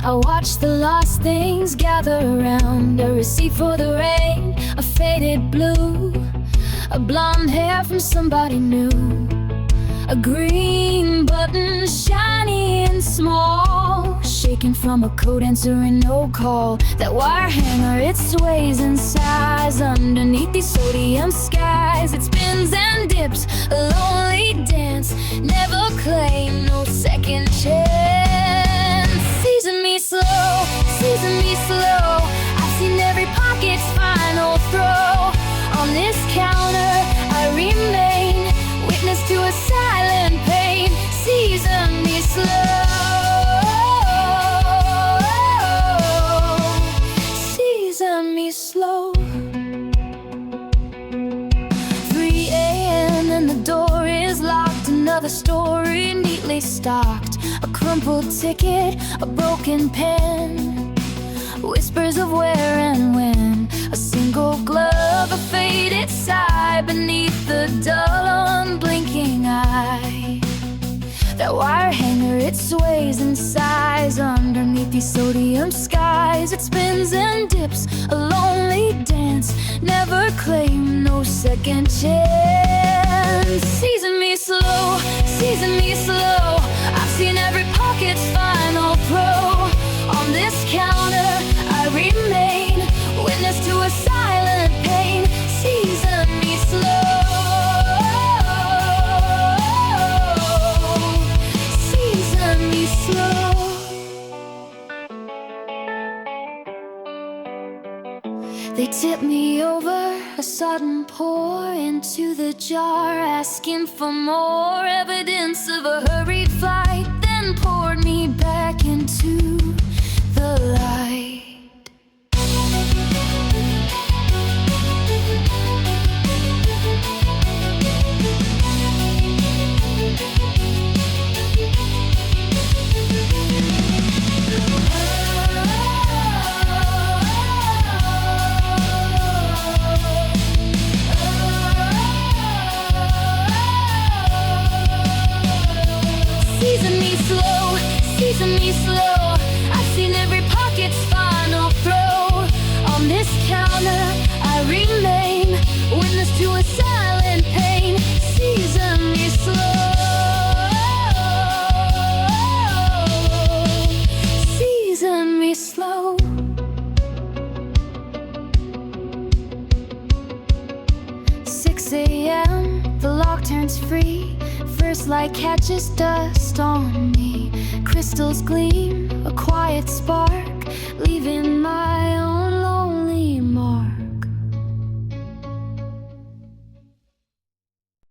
I watch the lost things gather around. A receipt for the rain, a faded blue, a blonde hair from somebody new, a green button shiny and small, shaken from a code answering no call. That wire hanger, it sways and sighs underneath these sodium skies. It spins and dips, a lonely dance, never claim no second chance. Season me slow, season me slow. I've seen every pocket's final throw. On this counter I remain, witness to a silent pain. Season me slow, season me slow. 3 a.m. and the door is locked. Another story neatly stocked. A crumpled ticket, a broken pen, whispers of where and when. A single glove, a faded sigh beneath the dull, unblinking eye. That wire hanger, it sways and sighs underneath these sodium skies. It spins and dips, a lonely dance, never claim no second chance. Season me slow, season me slow. I've seen every pocket's final throw. On this counter I remain, witness to a silent pain. Season me slow, season me slow. They tip me over, a sudden pour into the jar, asking for more evidence of a hurried flight, then poured me back into the light. Season me slow, season me slow. I've seen every pocket's final throw. On this counter I remain, witness to a silent pain. Season me slow, season me slow. "6 a.m., the lock turns free. First light catches dust on me. Crystals gleam, a quiet spark, leaving my